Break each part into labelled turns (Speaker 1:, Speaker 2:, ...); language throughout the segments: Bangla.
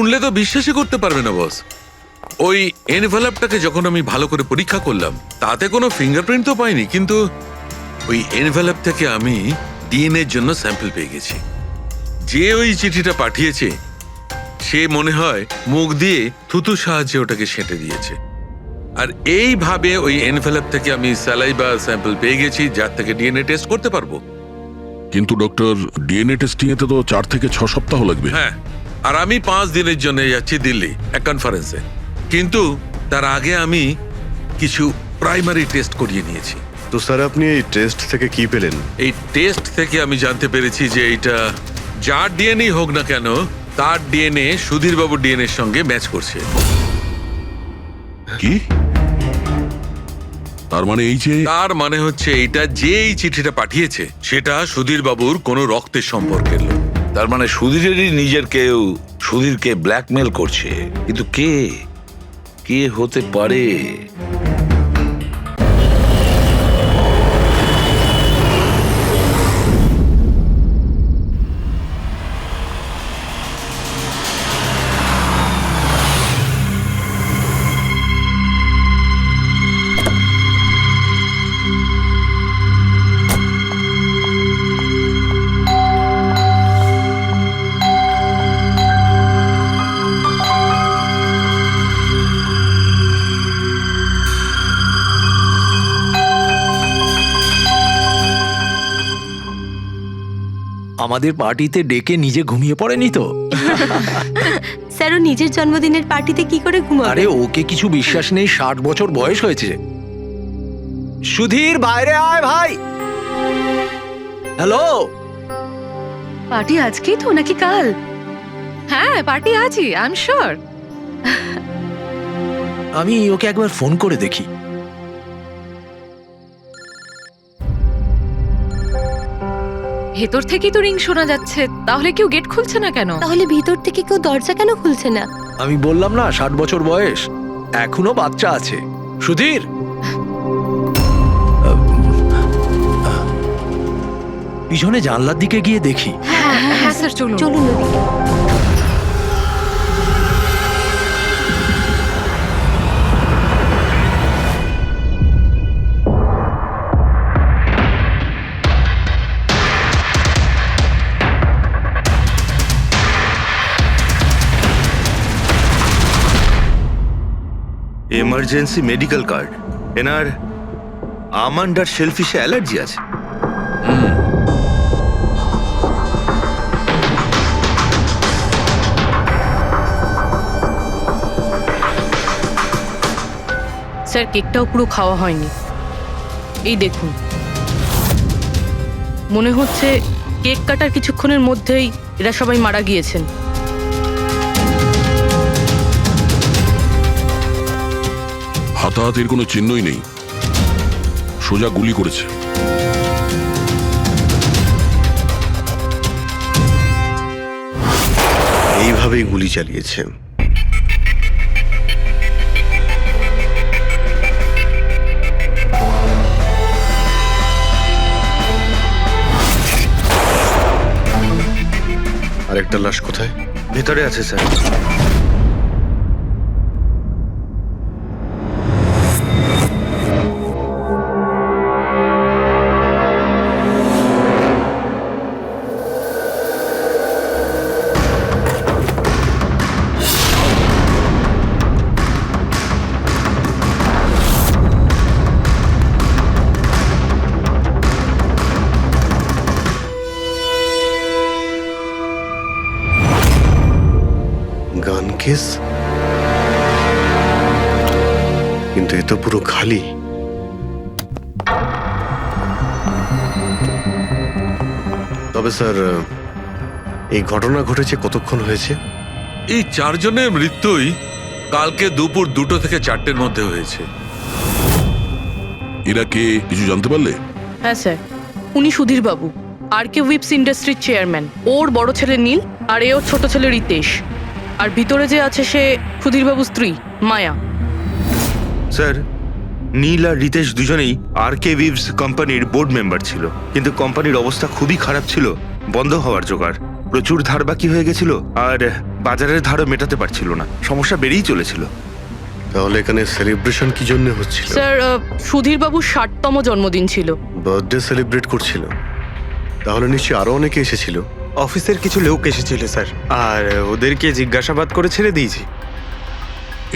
Speaker 1: শুনলে তো বিশ্বাসই করতে পারবে না বস। ওই এনভেলপটাকে যখন আমি ভালো করে পরীক্ষা করলাম তাতে কোনো ফিঙ্গারপ্রিন্ট তো পাইনি, কিন্তু ওই এনভেলপ থেকে আমি ডিএনএর জন্য স্যাম্পল পেয়ে গেছি। যে ওই চিঠিটা পাঠিয়েছে সে মনে হয় মুখ দিয়ে থুতুর সাহায্যে ওটাকে সেঁটে দিয়েছে। আর এইভাবে ওই এনভেলপ থেকে আমি স্যালাইভা স্যাম্পল পেয়ে গেছি, যার থেকে ডিএনএ টেস্ট করতে পারবো।
Speaker 2: কিন্তু ডক্টর, ডিএনএ টেস্টিং এতে তো 4 থেকে 6 সপ্তাহ লাগবে।
Speaker 1: হ্যাঁ, আর আমি 5 দিনের জন্য যাচ্ছি দিল্লি এক কনফারেন্সে। কিন্তু তার আগে আমি কিছু প্রাইমারি টেস্ট করিয়ে নিয়েছি।
Speaker 3: তো স্যার, আপনি এই টেস্ট থেকে কি পেলেন?
Speaker 1: এই টেস্ট থেকে আমি জানতে পেরেছি যে এটা যার ডিএনএ হোক না কেন, তার ডিএনএ সুধীর বাবুর ডিএনএ এর সঙ্গে ম্যাচ করছে।
Speaker 2: কি? তার মানে এই যে
Speaker 1: তার মানে হচ্ছে এইটা যে এই চিঠিটা পাঠিয়েছে সেটা সুধীর বাবুর কোনো রক্তের সম্পর্কের লোক।
Speaker 4: তার মানে সুধীরেরই নিজের কেউ সুধীরকে ব্ল্যাকমেল করছে, কিন্তু কে কে হতে পারে?
Speaker 5: আমাদের পার্টিতে ডেকে নিজে ঘুমিয়ে পড়েনি তো?
Speaker 6: স্যার, ও নিজের জন্মদিনের পার্টিতে কি করে ঘুমাবে?
Speaker 5: আরে ওকে কিছু বিশ্বাস নেই, 60 বছর বয়স হয়েছে। সুধীর, বাইরে আয় ভাই। হ্যালো।
Speaker 7: পার্টি আজকেই তো নাকি কাল? হ্যাঁ, পার্টি আজই, আই এম শিওর।
Speaker 5: আমি ওকে একবার ফোন করে দেখি।
Speaker 7: ভেতর থেকেই তো রিং শোনা যাচ্ছে, তাহলে কেউ গেট খুলছে না কেন?
Speaker 6: তাহলে ভিতর থেকে কেউ দরজা কেন খুলছে না?
Speaker 5: আমি বললাম না 60 বছর বয়স, এখনো বাচ্চা আছে। সুধীর, পিছনে জানলার দিকে গিয়ে দেখি।
Speaker 7: হ্যাঁ হ্যাঁ স্যার, চলুন।
Speaker 6: চলুন ওদিকে।
Speaker 8: Emergency medical card. এনার আমন্ড আর শেলফিশে অ্যালার্জি আছে।
Speaker 7: স্যার, কেকটাও পুরো খাওয়া হয়নি। এই দেখুন, মনে হচ্ছে কেক কাটার কিছুক্ষণের মধ্যেই এরা সবাই মারা গিয়েছেন।
Speaker 2: হাতাহাতির কোনো চিহ্নই নেই, সোজা গুলি করেছে।
Speaker 3: এইভাবেই গুলি চালিয়েছে। আরেকটা লাশ কোথায়?
Speaker 8: ভেতরে আছে স্যার।
Speaker 3: গান কেস, কিন্তু এ তো পুরো খালি। তবে স্যার, এই ঘটনা ঘটেছে কতক্ষণ হয়েছে?
Speaker 1: এই 4 জনের মৃত্যুই কালকে দুপুর 2টো থেকে 4টের মধ্যে হয়েছে।
Speaker 2: এরা কে কিছু জানতে পারলে?
Speaker 7: হ্যাঁ স্যার, উনি সুধীর বাবু, আর কে উইপস ইন্ডাস্ট্রির চেয়ারম্যান। ওর বড় ছেলে নীল, আর এ ওর ছোট ছেলে রিতেশ। আর ভিতরে যে আছে সে সুধীর বাবুর স্ত্রী মায়া।
Speaker 8: স্যার, নীল আর রিতেশ দুজনেই আর কে উইভস কোম্পানির বোর্ড মেম্বার ছিল, কিন্তু কোম্পানির অবস্থা খুবই খারাপ ছিল, বন্ধ হওয়ার জোগাড়। প্রচুর ধার বাকি হয়ে গেছিল, আর বাজারের ধারও মেটাতে পারছিল না, সমস্যা বেড়েই চলেছিল।
Speaker 3: তাহলে এখানে সেলিব্রেশন কি জন্য হচ্ছিল?
Speaker 7: স্যার সুধীর বাবুর 60তম জন্মদিন ছিল।
Speaker 3: বার্থডে সেলিব্রেট করছিল? তাহলে নিশ্চয়ই আরো অনেকে এসেছিল।
Speaker 9: অফিসের কিছু লোক এসেছিল স্যার, আর ওদেরকে জিজ্ঞাসাবাদ করে ছেড়ে দিয়েছি।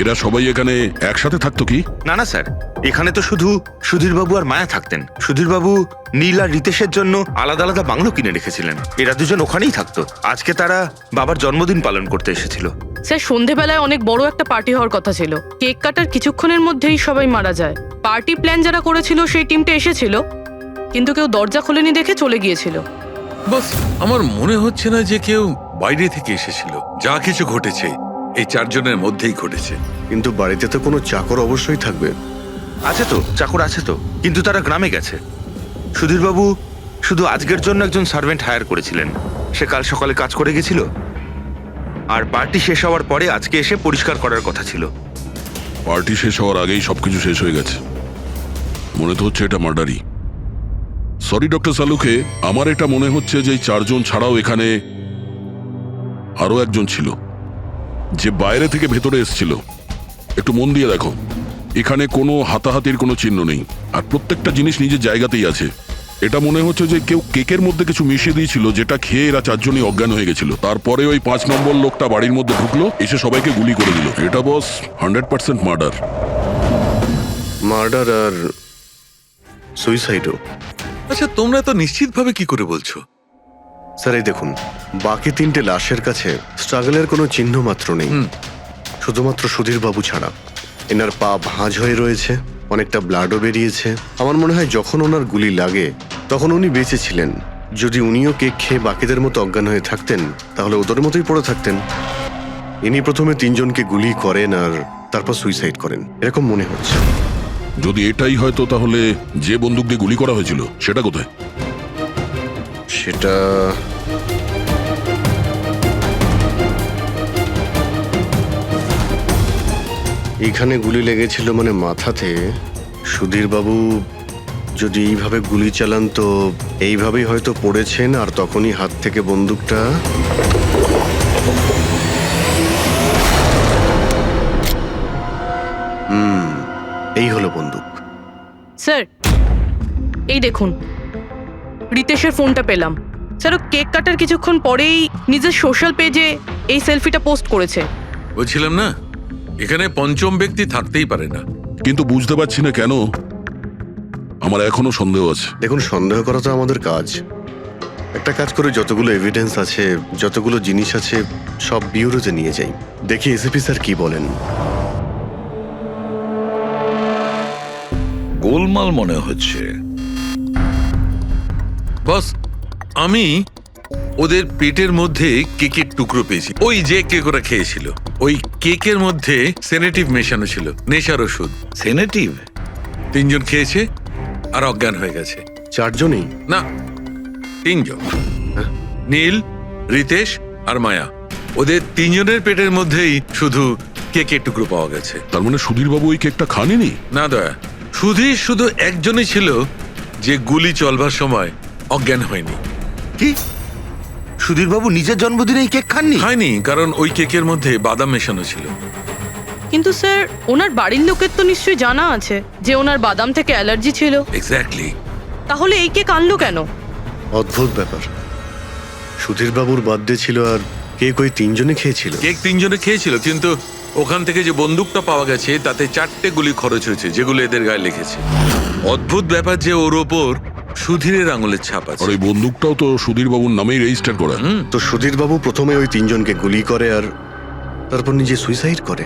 Speaker 2: এরা সবাই এখানে একসাথে থাকতো কি?
Speaker 8: না না স্যার, এখানে তো শুধু সুধীরবাবু আর মায়া থাকতেন। সুধীরবাবু নীল আর রিতেশের জন্য আলাদা আলাদা বাংলো কিনে রেখেছিলেন। এরা দুজন ওখানেই থাকতো। আজকে তারা বাবার জন্মদিন পালন করতে এসেছিল।
Speaker 7: স্যার সন্ধেবেলায় অনেক বড় একটা পার্টি হওয়ার কথা ছিল। কেক কাটার কিছুক্ষণের মধ্যেই সবাই মারা যায়। পার্টি প্ল্যান যারা করেছিল সেই টিমটা এসেছিল, কিন্তু কেউ দরজা খোলেনি দেখে চলে গিয়েছিল।
Speaker 1: বস, আমার মনে হচ্ছে না যে কেউ বাইরে থেকে এসেছিল। যা কিছু ঘটেছে এই 4 জনের মধ্যেই ঘটেছে।
Speaker 3: কিন্তু বাড়িতে তো কোনো চাকর অবশ্যই থাকবে।
Speaker 8: আছে তো, চাকর আছে তো, কিন্তু তারা গ্রামে গেছে। সুধীরবাবু শুধু আজকের জন্য একজন সার্ভেন্ট হায়ার করেছিলেন। সে কাল সকালে কাজ করে গেছিল, আর পার্টি শেষ হওয়ার পরে আজকে এসে পরিষ্কার করার কথা ছিল।
Speaker 2: পার্টি শেষ হওয়ার আগেই সবকিছু শেষ হয়ে গেছে। মনে তো হচ্ছে এটা মার্ডারই। সরি ডক্টর সালুকে, আমার এটা মনে হচ্ছে যে এই 4 জন ছাড়াও এখানে আরো একজন ছিল, যে বাইরে থেকে ভেতরে এসেছিল। একটু মন দিয়ে দেখো, এখানে কোনো হাতাহাতির কোনো চিহ্ন নেই, আর প্রত্যেকটা জিনিস নিজের জায়গাতেই আছে। এটা মনে হচ্ছে যে কেউ কেকের মধ্যে কিছু মিশিয়ে দিয়েছিল, যেটা খেয়ে এরা 4 জনই অজ্ঞান হয়ে গেছিল। তারপরে ওই 5 নম্বর লোকটা বাড়ির মধ্যে ঢুকলো, এসে সবাইকে গুলি করে দিল। এটা বস 100% মার্ডার।
Speaker 3: মার্ডার আর সুইসাইডও।
Speaker 1: আচ্ছা, তোমরা তো নিশ্চিতভাবে কি করে বলছো?
Speaker 3: স্যার এই দেখুন, বাকি 3টে লাশের কাছে স্ট্রাগলের কোনো চিহ্ন মাত্র নেই, শুধুমাত্র সুধীর বাবু ছাড়া। এনার পা ভাঁজ হয়ে রয়েছে, অনেকটা ব্লাডও বেরিয়েছে। আমার মনে হয় যখন ওনার গুলি লাগে তখন উনি বেঁচে ছিলেন। যদি উনিও কেক খেয়ে বাকিদের মতো অজ্ঞান হয়ে থাকতেন, তাহলে ওদের মতোই পড়ে থাকতেন। ইনি প্রথমে 3 জনকে গুলি করেন আর তারপর সুইসাইড করেন, এরকম মনে হচ্ছে।
Speaker 2: যদি এটাই হয়তো, তাহলে যে বন্দুক দিয়ে গুলি করা হয়েছিল সেটা কোথায়?
Speaker 3: সেটা এখানে গুলি লেগেছিল মানে মাথাতে। সুধীর বাবু যদি এইভাবে গুলি চালান তো এইভাবেই হয়তো পড়েছেন, আর তখনই হাত থেকে বন্দুকটা এই হলো বন্দুক।
Speaker 7: স্যার এই দেখুন, রিতেশের ফোনটা পেলাম। স্যার ও কেক কাটার কিছুক্ষণ পরেই নিজের সোশ্যাল পেজে এই সেলফিটা পোস্ট করেছে।
Speaker 1: বলছিলাম না, এখানে পঞ্চম ব্যক্তি থাকতেই পারে না।
Speaker 2: কিন্তু বুঝতে পারছি না কেন, আমার এখনো সন্দেহ আছে।
Speaker 3: দেখুন, সন্দেহ করা তো আমাদের কাজ। একটা কাজ করে যতগুলো এভিডেন্স আছে, যতগুলো জিনিস আছে, সব বিউরোতে নিয়ে যাই, দেখি এসিপি স্যার কি বলেন।
Speaker 4: গোলমাল মনে হচ্ছে।
Speaker 1: বস, আমি ওদের পেটের মধ্যে কেকের টুকরো পেয়েছি। ওই যে কেক ওরা খেয়েছিল, ওই কেকের মধ্যে সেনেটিভ মেশানো ছিল, নেশার ওষুধ।
Speaker 4: সেনেটিভ?
Speaker 1: 3 জন খেয়েছে আর অজ্ঞান হয়ে গেছে।
Speaker 3: 4 জনই?
Speaker 1: না, 3 জন। নীল, রিতেশ আর মায়া, ওদের 3 জনের পেটের মধ্যেই শুধু কেকের টুকরো পাওয়া গেছে।
Speaker 2: তার মানে সুধীরবাবু ওই কেকটা খাননি?
Speaker 1: না দয়া, সুধীর শুধু একজনই ছিল যে গুলি চলবার সময় অজ্ঞান হয়নি।
Speaker 8: কি? সুধীরবাবু নিজের জন্মদিনেই কেক খাননি?
Speaker 1: হয়নি, কারণ ওই কেকের মধ্যে বাদাম মেশানো ছিল।
Speaker 7: কিন্তু স্যার ওনার বাড়ির লোকের তো নিশ্চয়ই জানা আছে যে ওনার বাদাম থেকে অ্যালার্জি ছিল।
Speaker 1: এক্স্যাক্টলি।
Speaker 7: তাহলে এই কেক আনলো কেন?
Speaker 3: অদ্ভুত ব্যাপার। সুধীর বাবুর বার্থডে ছিল আর কেক ওই 3 জনে খেয়েছিল।
Speaker 1: কেক 3 জনে খেয়েছিল, কিন্তু ওখান থেকে যে বন্দুকটা পাওয়া গেছে তাতে 4টে গুলি খরচ হয়েছে, যেগুলো এদের গায়ে লেগেছে। অদ্ভুত ব্যাপার যে ওর ওপর সুধীরের আঙুলের ছাপ
Speaker 2: আর
Speaker 1: আছে।
Speaker 2: ওই বন্দুকটাও তো সুধীরবাবুর নামেই রেজিস্টার করা।
Speaker 3: তো সুধীর বাবু প্রথমে ওই 3 জনকে গুলি করে আর তারপর নিজে সুইসাইড করে,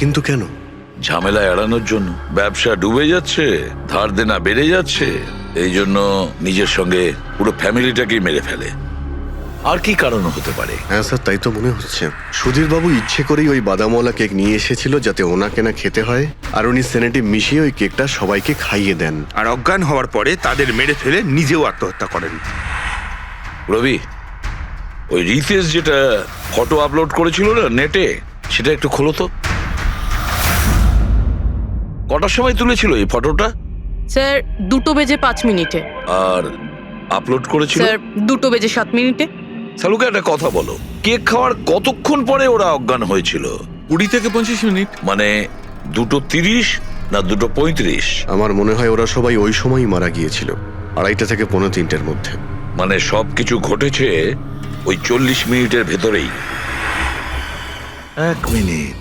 Speaker 3: কিন্তু কেন?
Speaker 4: ঝামেলা এড়ানোর জন্য। ব্যবসা ডুবে যাচ্ছে, ধার দেনা বেড়ে যাচ্ছে, এই জন্য নিজের সঙ্গে পুরো ফ্যামিলিটাকেই মেরে ফেলে। আর কি কারণ হতে পারে?
Speaker 3: হ্যাঁ স্যার, তাই তো মনে হচ্ছে। সুধীর বাবু ইচ্ছে করেই ওই বাদামওয়ালা কেক নিয়ে এসেছিল যাতে ওনাকে না খেতে হয়, আর উনি সেনেটিভ মিশিয়ে ওই কেকটা সবাইকে খাইয়ে দেন।
Speaker 8: আর অজ্ঞান হওয়ার পরে তাদের মেরে ফেলে নিজেও আত্মহত্যা করেন।
Speaker 4: রবি, ওই রিতেশ যেটা ফটো আপলোড করেছিল না নেটে, সেটা একটু খোলো তো। কটার সময় তুলেছিল এই ফটোটা?
Speaker 7: স্যার 2:05
Speaker 4: আর আপলোড করেছিল?
Speaker 7: স্যার 2:07।
Speaker 4: সালুকে একটা কথা বলো, কেক খাওয়ার কতক্ষণ পরে ওরা অজ্ঞান হয়েছিল?
Speaker 1: 20 থেকে 25 মিনিট।
Speaker 4: মানে 2:30 না 2:35?
Speaker 3: আমার মনে হয় ওরা সবাই ওই সময়ই মারা গিয়েছিল, 2:30 থেকে 2:45-এর মধ্যে।
Speaker 4: মানে সবকিছু ঘটেছে ওই 40 মিনিটের ভেতরেই। 1 মিনিট,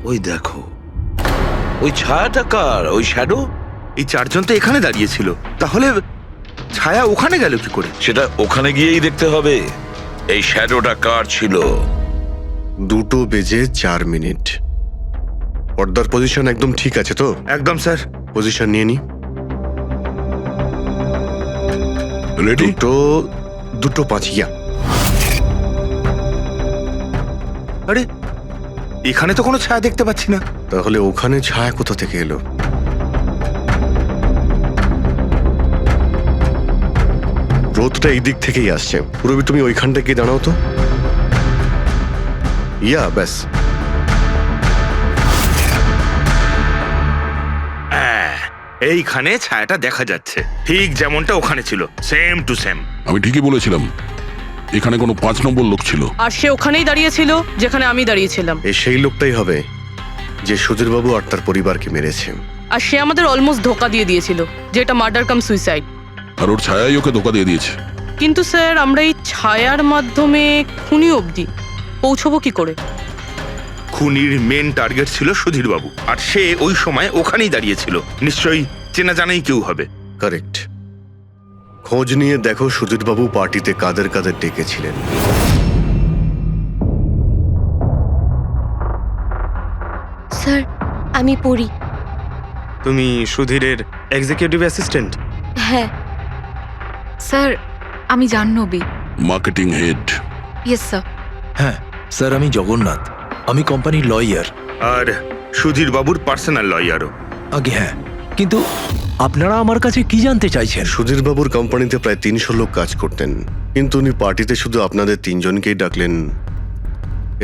Speaker 4: ওই দেখো, ওই ছায়াটা কার? ওই শ্যাডো?
Speaker 8: এই চারজন তো এখানে দাঁড়িয়েছিল, তাহলে ছায়া ওখানে গেল কি করে?
Speaker 4: সেটা ওখানে গিয়েই দেখতে হবে। এই শ্যাডোটা কার ছিল?
Speaker 3: 2:04 পর্দার পজিশন একদম ঠিক আছে তো?
Speaker 8: একদম স্যার।
Speaker 3: পজিশন নিয়ে নি।
Speaker 2: রেডি?
Speaker 3: 2:05 ইয়া।
Speaker 8: আরে এখানে তো কোনো ছায়া দেখতে পাচ্ছি না।
Speaker 3: তাহলে ওখানে ছায়া কোথা থেকে এলো? রোদটা এই দিক থেকেই আসছে। পুরবি, তুমি ওইখানটা গিয়ে দাঁড়াও তো। ইয়া, ব্যাস।
Speaker 8: এইখানে ছায়াটা দেখা যাচ্ছে, ঠিক যেমনটা ওখানে ছিল, সেম টু সেম।
Speaker 2: আমি ঠিকই বলেছিলাম, এখানে কোনো 5 নম্বর লোক ছিল।
Speaker 7: আর সে ওখানেই দাঁড়িয়েছিল যেখানে আমি দাঁড়িয়েছিলাম।
Speaker 3: এই সেই লোকটাই হবে যে সুধীরবাবু আর তার পরিবারকে মেরেছে।
Speaker 7: আর সে আমাদের অলমোস্ট ধোকা দিয়ে দিয়েছিল যে এটা মার্ডার কাম সুইসাইড।
Speaker 2: আর ওর ছায়াই ওকে ধোকা দিয়ে দিয়েছে।
Speaker 7: কিন্তু স্যার, আমরা এই ছায়ার মাধ্যমে খুনি অবধি পৌঁছবো কি করে?
Speaker 8: খুনির মেন টার্গেট ছিল সুধীরবাবু, আর সে ওই সময় ওখানেই দাঁড়িয়েছিল। নিশ্চয়ই চেনা জানাই কেউ হবে।
Speaker 3: কারেক্ট। খোঁজ নিয়ে দেখো সুধীরবাবু পার্টিতে কাদের কাদের ডেকেছিলেন।
Speaker 6: স্যার, আমি পড়ি।
Speaker 9: তুমি সুধীরের এক্সিকিউটিভ অ্যাসিস্ট্যান্ট?
Speaker 6: হ্যাঁ।
Speaker 10: স্যার, আমি Jahnavi.
Speaker 2: Marketing head.
Speaker 10: Yes sir.
Speaker 5: হ্যাঁ স্যার, আমি জগন্নাথ, আমি কোম্পানির লয়ার।
Speaker 8: আর সুধীরবাবুর পার্সোনাল লয়ারও।
Speaker 5: আগে হ্যাঁ, কিন্তু আপনারা আমার কাছে কি জানতে চাইছেন?
Speaker 3: সুধীরবাবুর কোম্পানিতে প্রায় 300 লোক কাজ করতেন, কিন্তু উনি পার্টিতে শুধু আপনাদের 3 জনকেই ডাকলেন।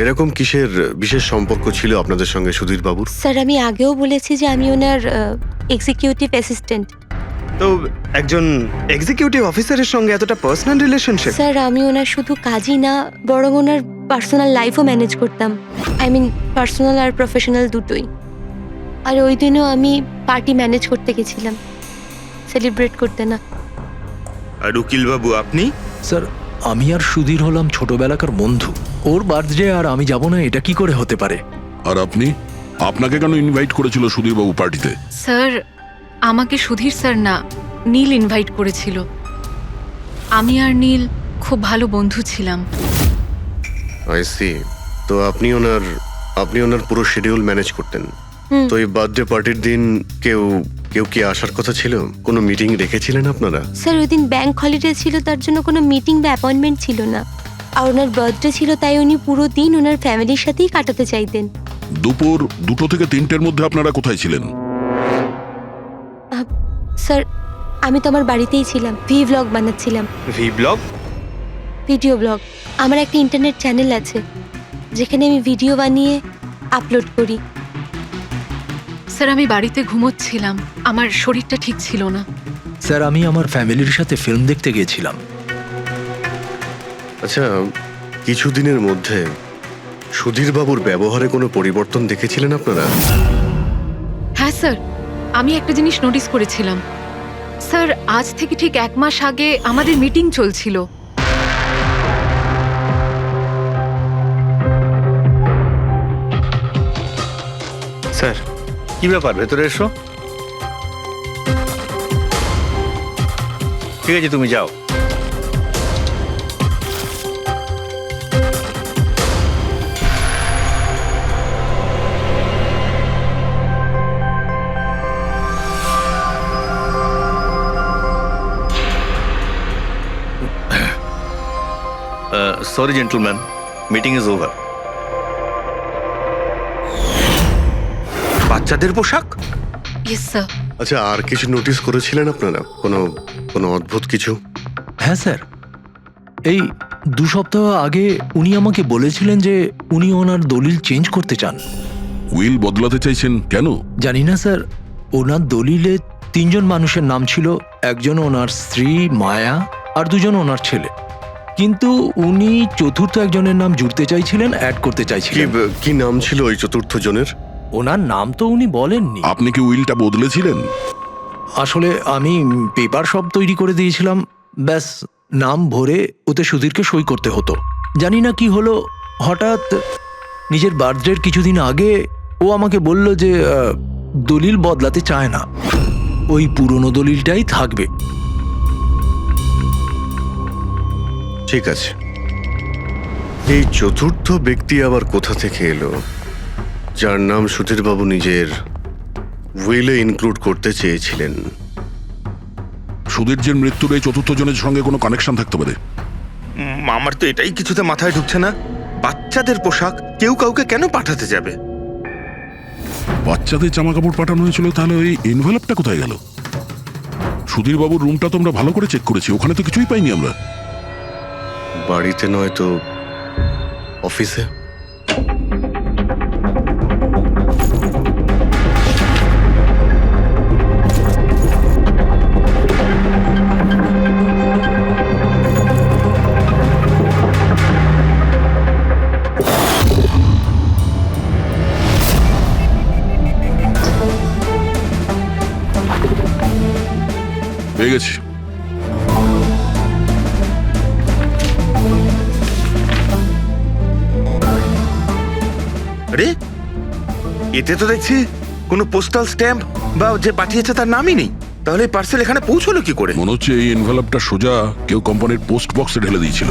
Speaker 3: এরকম কিসের বিশেষ সম্পর্ক ছিল আপনাদের সঙ্গে সুধীরবাবুর?
Speaker 6: স্যার, আমি আগেও বলেছি যে আমি ওনার এক্সিকিউটিভ অ্যাসিস্ট্যান্ট।
Speaker 9: তো একজন এক্সিকিউটিভ অফিসারের সঙ্গে এতটা পার্সোনাল রিলেশনশিপ?
Speaker 6: স্যার, আমি ওনার শুধু কাজই না, বরং ওনার পার্সোনাল লাইফও ম্যানেজ করতাম। আই মিন পার্সোনাল আর প্রফেশনাল দুটোই। আর ওই দিনও আমি পার্টি ম্যানেজ করতে গেছিলাম, সেলিব্রেট করতে না।
Speaker 8: আর উকিলবাবু আপনি?
Speaker 5: স্যার, আমি আর সুধীর হলাম ছোটবেলাকার বন্ধু। ওর বার্থডে আর আমি যাব না, এটা কি করে হতে পারে?
Speaker 2: আর আপনি? আপনাকে কেন ইনভাইট করেছিল সুধীরবাবু পার্টিতে?
Speaker 10: স্যার, আমাকে সুধীর স্যার না, নীল ইনভাইট করেছিল। আমি আর নীল খুব ভালো বন্ধু ছিলাম।
Speaker 3: I see. তো আপনি ওনার পুরো শিডিউল ম্যানেজ করতেন। তো এই বার্থডে পার্টির দিন কেউ কি আসার কথা ছিল? কোনো মিটিং রেখেছিলেন আপনারা?
Speaker 6: স্যার, ওই দিন ব্যাংক হলিডে ছিল, তার জন্য কোনো মিটিং বা অ্যাপয়েন্টমেন্ট ছিল না। আর ওনার বার্থডে ছিল, তাই উনি পুরো দিন ওনার ফ্যামিলির সাথেই কাটাতে চাইতেন।
Speaker 2: দুপুর 2 থেকে 3টের মধ্যে আপনারা কোথায় ছিলেন?
Speaker 6: স্যার, আমি তো আমার বাড়িতেই ছিলাম, ভ্লগ বানাচ্ছিলাম।
Speaker 9: ব্লগ?
Speaker 6: Video blog. আমার একটা ইন্টারনেট চ্যানেল আছে যেখানে আমি ভিডিও বানিয়ে আপলোড করি।
Speaker 10: স্যার, আমি বাড়িতে ঘুমোচ্ছিলাম, আমার শরীরটা ঠিক ছিল না।
Speaker 5: স্যার, আমি আমার ফ্যামিলির সাথে ফিল্ম দেখতে গিয়েছিলাম।
Speaker 3: আচ্ছা, কিছুদিনের মধ্যে সুধীরবাবুর ব্যবহারে কোনো পরিবর্তন দেখেছিলেন আপনারা?
Speaker 10: হ্যাঁ স্যার, আমি একটা জিনিস নোটিস করেছিলাম। স্যার, আজ থেকে ঠিক 1 মাস আগে আমাদের মিটিং চলছিল।
Speaker 9: স্যার,
Speaker 11: কি ব্যাপার, ভেতরে এসো। ঠিক আছে, তুমি যাও। Sorry gentleman, meeting is over.
Speaker 8: বাচ্চাদের পোশাক?
Speaker 10: Yes sir.
Speaker 3: আচ্ছা, আর কিছু নোটিস করেছিলেন আপনারা? কোনো অদ্ভুত কিছু?
Speaker 5: হ্যাঁ স্যার, এই 2 সপ্তাহ আগে উনি আমাকে বলেছিলেন যে উনি ওনার দলিল চেঞ্জ করতে চান।
Speaker 2: উইল বদলাতে চাইছেন কেন?
Speaker 5: জানি না স্যার, ওনার দলিলে 3 জন মানুষের নাম ছিল। একজন ওনার স্ত্রী মায়া, আর 2জন ওনার ছেলে। কিন্তু উনি চতুর্থ একজনের নাম জুড়তে চাইছিলেন, অ্যাড করতে
Speaker 3: কি
Speaker 5: চাইছিলেন।
Speaker 3: কি নাম ছিল ওই চতুর্থ জনের?
Speaker 5: ওনার নাম তো উনি বলেননি।
Speaker 2: আপনি কি উইলটা বদলেছিলেন?
Speaker 5: আসলে আমি পেপার সব তৈরি করে দিয়েছিলাম, ব্যাস নাম ভরে ওতে সুধীরকে সই করতে হতো। জানি না কি হলো, হঠাৎ নিজের বার্থডের কিছুদিন আগে ও আমাকে বলল যে দলিল বদলাতে চায় না, ওই পুরনো দলিলটাই থাকবে।
Speaker 3: ঠিক আছে, এই চতুর্থ ব্যক্তি আবার কোথা থেকে এলো যার নাম সুধীরবাবু নিজের উইলে ইনক্লুড করতে চেয়েছিলেন?
Speaker 2: সুধীরজির মৃত্যুর এই চতুর্থ জনের সঙ্গে কোনো কানেকশন থাকতে পারে।
Speaker 8: আমার তো এটাই কিছুতে মাথায় ঢুকছে না। বাচ্চাদের পোশাক কেউ কাউকে কেন পাঠাতে যাবে?
Speaker 2: বাচ্চাদের জামা কাপড় পাঠানো হয়েছিল, তাহলে ওই এনভেলপটা কোথায় গেল? সুধীরবাবুর রুমটা তোমরা ভালো করে চেক করেছি, ওখানে তো কিছুই পাইনি আমরা।
Speaker 3: বাড়িতে নয় তো অফিসে?
Speaker 2: পেয়ে গেছি।
Speaker 8: আরে এতে তো দেখছি কোনো পোস্টাল স্ট্যাম্প বা যে পাঠিয়েছে তার নামই নেই। তাহলে পার্সেল এখানে পৌঁছলো কি করে?
Speaker 2: মনে হচ্ছে এই এনভেলপটা সোজা কেউ কোম্পানির পোস্ট বক্সে ঢেলে দিয়েছিল।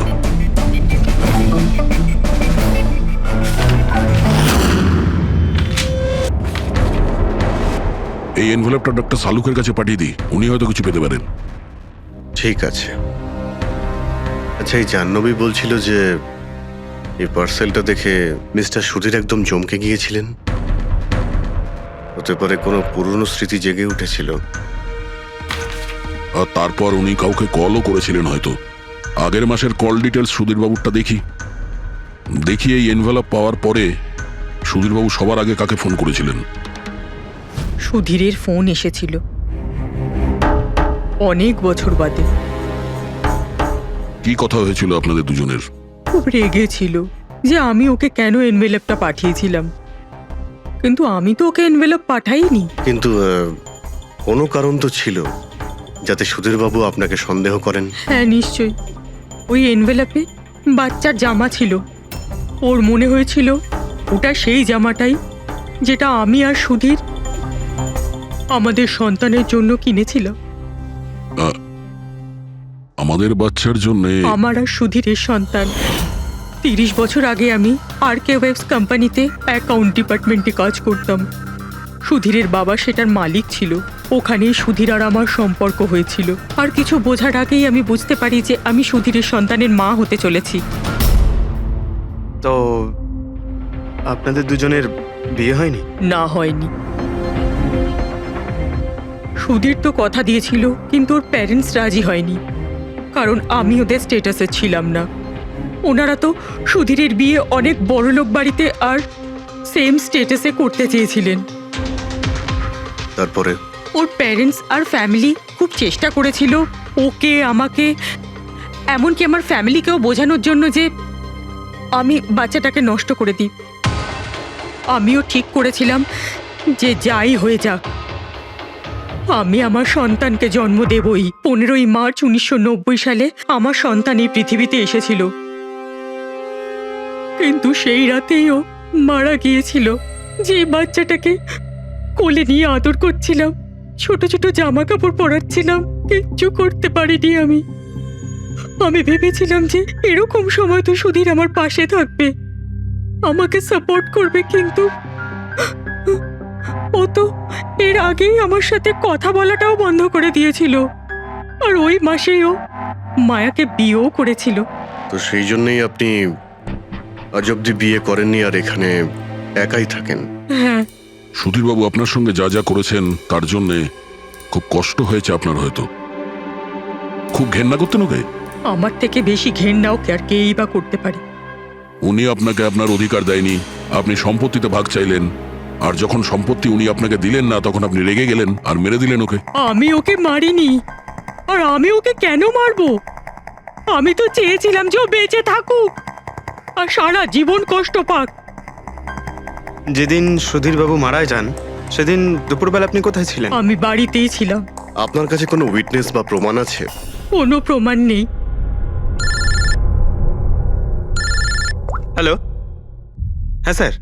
Speaker 2: এই এনভেলপটা ডক্টর সালুকের কাছে পাঠিয়ে দিই, উনি হয়তো কিছু পেতে পারেন।
Speaker 3: ঠিক আছে। আচ্ছা, এই জাহ্নবী বলছিল যে এই পার্সেলটা দেখে মিস্টার সুধীর একদম চমকে গিয়েছিলেন। হতে পারে কোনো পুরনো স্মৃতি জেগে উঠেছিল।
Speaker 2: আর তারপর উনি কাউকে কলও করেছিলেন হয়তো। আগের মাসের কল ডিটেলস সুধীরবাবুরটা দেখি এই এনভেলপ পাওয়ার পরে সুধীরবাবু সবার আগে কাকে ফোন করেছিলেন?
Speaker 7: সুধীরের ফোন এসেছিল অনেক বছর বাদে।
Speaker 2: কি কথা হয়েছিল আপনাদের দুজনের?
Speaker 7: খুব রেগেছিল যে আমি ওকে কেন এনভেলপটা পাঠিয়েছিলাম, কিন্তু আমি তো ওকে এনভেলপ পাঠাইনি।
Speaker 3: কিন্তু কোনো কারণ তো ছিল যাতে সুধীরবাবু আপনাকে সন্দেহ করেন।
Speaker 7: হ্যাঁ নিশ্চয়ই, ওই এনভেলপে বাচ্চার জামা ছিল। ওর মনে হয়েছিল ওটা সেই জামাটাই যেটা আমি আর সুধীর আমাদের সন্তানের জন্য কিনেছিলাম।
Speaker 2: আমাদের বাচ্চার জন্য?
Speaker 7: আমার আর সুধীরের সন্তান। 30 বছর আগে আমি আরকে ওয়েবস কোম্পানিতে অ্যাকাউন্ট ডিপার্টমেন্টে কাজ করতাম। সুধীরের বাবা সেটার মালিক ছিল। ওখানেই সুধীর আর আমার সম্পর্ক হয়েছিল। আর কিছু বোঝার আগেই আমি বুঝতে পারি যে আমি সুধীরের সন্তানের মা হতে চলেছি।
Speaker 9: তো আপনাদের দুজনের বিয়ে হয়নি?
Speaker 7: না, হয়নি। সুধীর তো কথা দিয়েছিল, কিন্তু ওর প্যারেন্টস রাজি হয়নি, কারণ আমি ওদের স্টেটাসে ছিলাম না। ওনারা তো সুধীরের বিয়ে অনেক বড়লোক বাড়িতে আর সেম স্টেটাসে করতে চেয়েছিলেন।
Speaker 3: তারপরে
Speaker 7: ওর প্যারেন্টস আর ফ্যামিলি খুব চেষ্টা করেছিল ওকে, আমাকে, এমনকি আমার ফ্যামিলিকেও বোঝানোর জন্য যে আমি বাচ্চাটাকে নষ্ট করে দিই। আমিও ঠিক করেছিলাম যে যাই হয়ে যাক আমি আমার সন্তানকে জন্ম দেবই। 15ই মার্চ 1990 সালে আমার সন্তান এই পৃথিবীতে এসেছিল, কিন্তু সেই রাতেই ও মারা গিয়েছিল। যে বাচ্চাটাকে কোলে নিয়ে আদর করছিলাম, ছোট ছোট জামা কাপড় পরাচ্ছিলাম, কিচ্ছু করতে পারিনি আমি। আমি ভেবেছিলাম যে এরকম সময় তো সুধীর আমার পাশে থাকবে, আমাকে সাপোর্ট করবে, কিন্তু ও তো এর আগেই আমার সাথে কথা বলাটাও বন্ধ করে দিয়েছিল। আর ওই মাসেই ও মায়াকে বিয়েও করেছিল।
Speaker 3: তো সেই জন্যই আপনি আজ অব্দি বিয়ে করেননি আর এখানে একাই থাকেন?
Speaker 7: হ্যাঁ।
Speaker 2: সুধীরবাবু আপনার সঙ্গে যা যা করেছেন তার জন্য খুব কষ্ট হয়েছে আপনার, হয়তো খুব ঘেন্না করতেন ওকে।
Speaker 7: আমার থেকে বেশি ঘেন্নাও আর কেই বা করতে পারে।
Speaker 2: উনি আপনাকে আপনার অধিকার দেয়নি, আপনি সম্পত্তিতে ভাগ চাইলেন, আর যখন সম্পত্তি উনি আপনাকে দিলেন না তখন আপনি রেগে গেলেন আর মেরে দিলেন ওকে।
Speaker 7: আমি ওকে মারিনি, আর আমি ওকে কেন মারবো? আমি তো চেয়েছিলাম যে ও বেঁচে থাকুক আর সারা জীবন কষ্ট পাক।
Speaker 9: যেদিন সুধীরবাবু মারা যান সেদিন দুপুরবেলা আপনি কোথায় ছিলেন?
Speaker 7: আমি বাড়িতেই ছিলাম।
Speaker 3: আপনার কাছে কোনো উইটনেস বা প্রমাণ আছে?
Speaker 7: কোনো প্রমাণ নেই।
Speaker 9: হ্যালো, হ্যাঁ স্যার।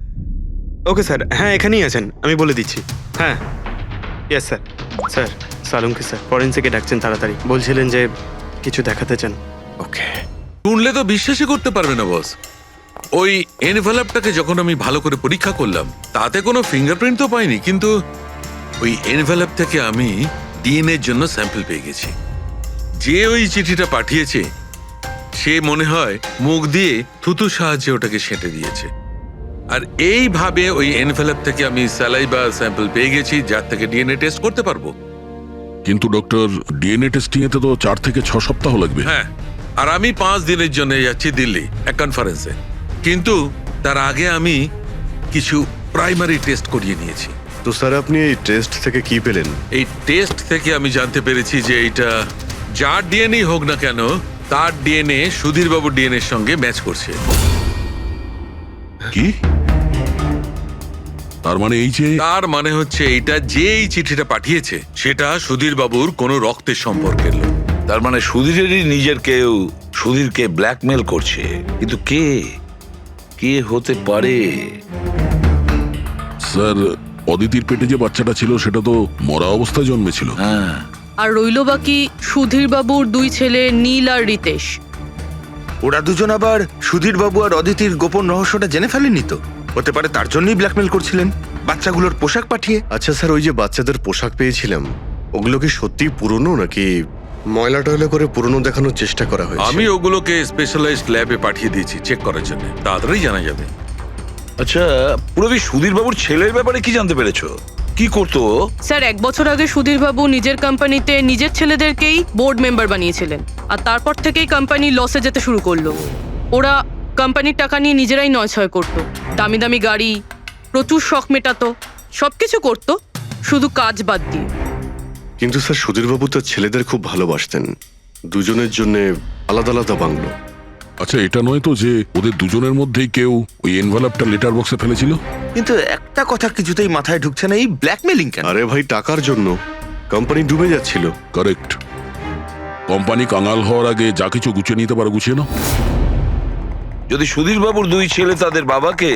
Speaker 9: ওকে স্যার, হ্যাঁ এখানেই আছেন, আমি বলে দিচ্ছি। হ্যাঁ, ইয়েস স্যার। স্যার সালুমকে স্যার ফরেন্সিকে ডাকছেন তাড়াতাড়ি, বলছিলেন যে কিছু দেখাতে চান। ওকে।
Speaker 1: শুনলে তো বিশ্বাসই করতে পারবে না বস। ওই এনভেলপটাকে যখন আমি ভালো করে পরীক্ষা করলাম তাতে কোনো ফিঙ্গারপ্রিন্ট তো পাইনি, কিন্তু ওই এনভেলপ থেকে আমি ডিএনএর জন্য স্যাম্পল পেয়ে গেছি। যে ওই চিঠিটা পাঠিয়েছে সে মনে হয় মুখ দিয়ে থুতু সাহায্যে ওটাকে সেঁটে দিয়েছে। আর এইভাবে ওই এনভেলপ থেকে আমি স্যালাইভা স্যাম্পল পেয়ে গেছি, যার থেকে ডিএনএ টেস্ট করতে পারবো।
Speaker 2: কিন্তু ডক্টর, ডিএনএ টেস্টিং এতে তো 4 থেকে 6 সপ্তাহ লাগবে।
Speaker 1: হ্যাঁ, আর আমি 5 দিনের জন্য যাচ্ছি দিল্লি এক কনফারেন্সে, কিন্তু তার আগে আমি কিছু প্রাইমারি টেস্ট করিয়ে নিয়েছি।
Speaker 3: তো স্যার আপনি এই টেস্ট থেকে কি পেলেন?
Speaker 1: এই টেস্ট থেকে আমি জানতে পেরেছি যে এটা যার ডিএনএ হোক না কেন তার ডিএনএ সুধীরবাবুর ডিএনএ এর সঙ্গে ম্যাচ করছে।
Speaker 2: কি? তার মানে এই যে
Speaker 1: তার মানে হচ্ছে এইটা যে এই চিঠিটা পাঠিয়েছে সেটা সুধীরবাবুর কোনো রক্তের সম্পর্কের লোক।
Speaker 4: তার মানে সুধীরেরই নিজের কেউ সুধীরকে ব্ল্যাকমেল করছে, কিন্তু কে কে হতে পারে?
Speaker 2: স্যার, অদিতির পেটে যে বাচ্চাটা ছিল সেটা তো মরা অবস্থায় জন্মেছিল।
Speaker 4: হ্যাঁ,
Speaker 12: আর রইল বাকি সুধীরবাবুর 2 ছেলে নীল আর রিতেশ।
Speaker 8: ওরা দুজন আবার সুধীরবাবু আর অদিতির গোপন রহস্যটা জেনে ফেলেনি তো? হতে পারে তার জন্যই ব্ল্যাকমেল করছিলেন, বাচ্চাগুলোর পোশাক পাঠিয়ে।
Speaker 3: আচ্ছা স্যার, ওই যে বাচ্চাদের পোশাক পেয়েছিলাম ওগুলো কি সত্যি পুরনো নাকি ময়লা টয়লা করে পুরনো দেখানোর চেষ্টা করা হয়েছে?
Speaker 1: আমি ওগুলোকে স্পেশালাইজড ল্যাবে পাঠিয়ে দিয়েছি চেক করার জন্য, তাড়াতাড়ি জানা যাবে।
Speaker 4: আচ্ছা পুরবি সুধীরবাবুর ছেলের ব্যাপারে কি জানতে পেরেছো? কি করতো?
Speaker 12: স্যার 1 বছর আগে সুধীরবাবু নিজের কোম্পানিতে নিজের ছেলেদেরকেই বোর্ড মেম্বার বানিয়েছিলেন, আর তারপর থেকেই কোম্পানি লসে যেতে শুরু করলো। ওরা কোম্পানির টাকা নিয়ে নিজেরাই নয়ছয় করতো, দামি দামি গাড়ি, প্রচুর শখ মেটাতো, সবকিছু করতো শুধু কাজ বাদ দিয়ে।
Speaker 3: কিন্তু স্যার সুধীরবাবু তার ছেলেদের খুব ভালোবাসতেন, দুজনের জন্য আলাদা আলাদা বাংলো।
Speaker 2: আচ্ছা, এটা নয় তো যে ওদের দুজনের মধ্যেই কেউ ওই এনভেলপটা লেটার বক্সে ফেলেছিল?
Speaker 8: কিন্তু একটা কথা কিছুতেই মাথায় ঢুকছে না, এই ব্ল্যাকমেলিং কেন?
Speaker 3: আরে ভাই, টাকার জন্য। কোম্পানি ডুবে যাচ্ছিল।
Speaker 2: কারেক্ট। কোম্পানি কাঙাল হওয়ার আগে যা কিছু গুছিয়ে নিতে পারো গুছিয়ে নাও।
Speaker 4: যদি সুধীরবাবুর 2 ছেলে তাদের বাবাকে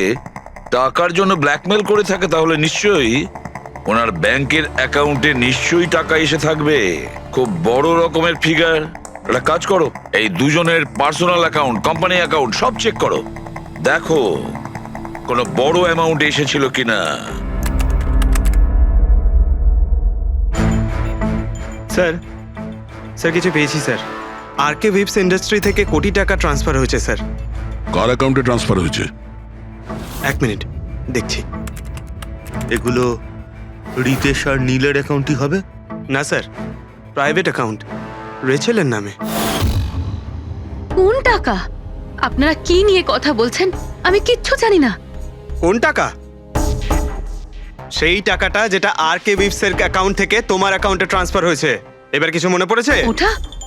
Speaker 4: টাকার জন্য ব্ল্যাকমেল করে থাকে তাহলে নিশ্চয়ই ওনার ব্যাংকের অ্যাকাউন্টে নিশ্চয়ই টাকা এসে থাকবে, খুব বড় রকমের ফিগার। একটা কাজ করো, এই দুজনের পার্সোনাল অ্যাকাউন্ট, কোম্পানি অ্যাকাউন্ট সব চেক করো, দেখো কোনো বড় অ্যামাউন্ট এসেছিল কিনা।
Speaker 9: স্যার, স্যার কিছু পেয়েছি স্যার। আরকে উইপস ইন্ডাস্ট্রি থেকে কোটি টাকা ট্রান্সফার হয়েছে স্যার।
Speaker 2: কার অ্যাকাউন্টে ট্রান্সফার হয়েছে?
Speaker 9: 1 মিনিট দেখছি।
Speaker 8: এগুলো রিতেশ আর নীলের অ্যাকাউন্টই হবে?
Speaker 9: না স্যার, প্রাইভেট অ্যাকাউন্ট, রেচেলের নামে।
Speaker 10: কোন টাকা? আপনারা কি নিয়ে কথা বলছেন? আমি কিচ্ছু জানি না।
Speaker 9: কোন টাকা? সেই টাকাটা যেটা আরকে উইপসের অ্যাকাউন্ট থেকে তোমার অ্যাকাউন্টে ট্রান্সফার হয়েছে। এবার কিছু মনে পড়েছে?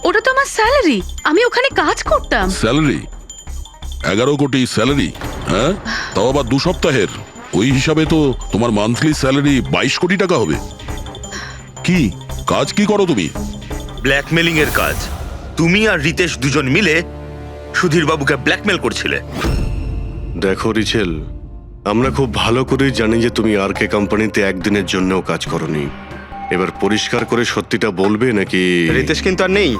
Speaker 10: ওটা তো আমার স্যালারি, আমি ওখানে কাজ করতাম।
Speaker 2: স্যালারি? 11 কোটি স্যালারি? হ্যাঁ, তাও আবার 2 সপ্তাহের। ওই হিসাবে তো তোমার মান্থলি স্যালারি 22 কোটি টাকা হবে। কি কাজ কি করো তুমি?
Speaker 8: ব্ল্যাকমেলিং এর কাজ। তুমি আর রিতেশ দুজন মিলে সুধীরবাবুকে ব্ল্যাকমেল করছিলে।
Speaker 3: দেখো রিচেল, আমরা খুব ভালো করেই জানি যে তুমি আরকে কোম্পানিতে একদিনের জন্যও কাজ করনি। এবার পরিষ্কার করে সত্যিটা বলবে নাকি?
Speaker 9: রিতেশ কিন্তু আর নেই,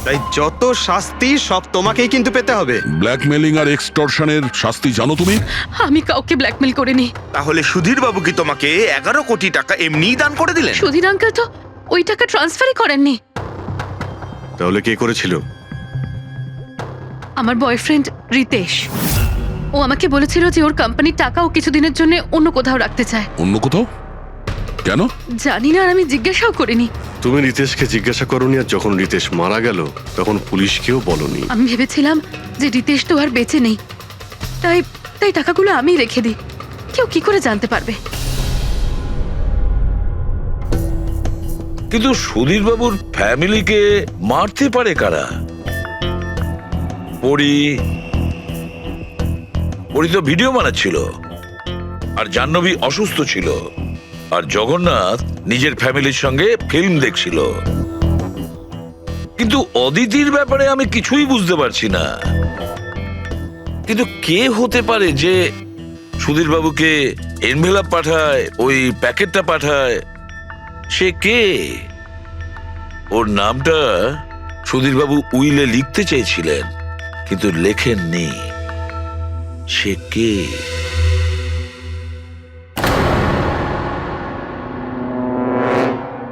Speaker 9: তাই যত শাস্তি সব তোমাকেই কিন্তু পেতে হবে।
Speaker 2: ব্ল্যাকমেলিং আর এক্সটর্শনের শাস্তি জানো তুমি?
Speaker 10: আমি কাউকে ব্ল্যাকমেল করিনি।
Speaker 8: তাহলে সুধীরবাবু কি তোমাকে 11 কোটি টাকা এমনিই দান করে দিলেন?
Speaker 10: সুধীর আঙ্কেল তো ওই টাকা ট্রান্সফারই করেননি।
Speaker 3: তাহলে কে করেছিল?
Speaker 10: আমার বয়ফ্রেন্ড রিতেশ। ও আমাকে বলেছিল যে ওর কোম্পানির টাকা ও কিছুদিনের জন্য অন্য কোথাও রাখতে চায়।
Speaker 2: অন্য কোথাও? কেন?
Speaker 10: জানি না, আর আমি জিজ্ঞাসাও করিনি।
Speaker 3: তুমি রিতেশকে জিজ্ঞাসা করনি, আর যখন রিতেশ মারা গেল তখন পুলিশকেও বলনি।
Speaker 10: আমি ভেবেছিলাম যে রিতেশ তো আর বেঁচে নেই, তাই তাই টাকাগুলো আমি রেখে দিই। কেউ কি করে জানতে পারবে?
Speaker 4: কিন্তু সুধীরবাবুর ফ্যামিলিকে মারতে পারে কারা? পরি তো ভিডিও বানাচ্ছিল, আর জাহ্নবী অসুস্থ ছিল, আর জগন্নাথ নিজের ফ্যামিলির সঙ্গে ফিল্ম দেখছিল। কিন্তু অদিতির ব্যাপারে আমি কিছুই বুঝতে পারছি না। কিন্তু কে হতে পারে যে সুধীর বাবুকে এনভেলপ পাঠায়, ওই প্যাকেটটা পাঠায়? সে কে? ওর নামটা সুধীর বাবু উইলে লিখতে চেয়েছিলেন, কিন্তু লেখেননি। সে কে?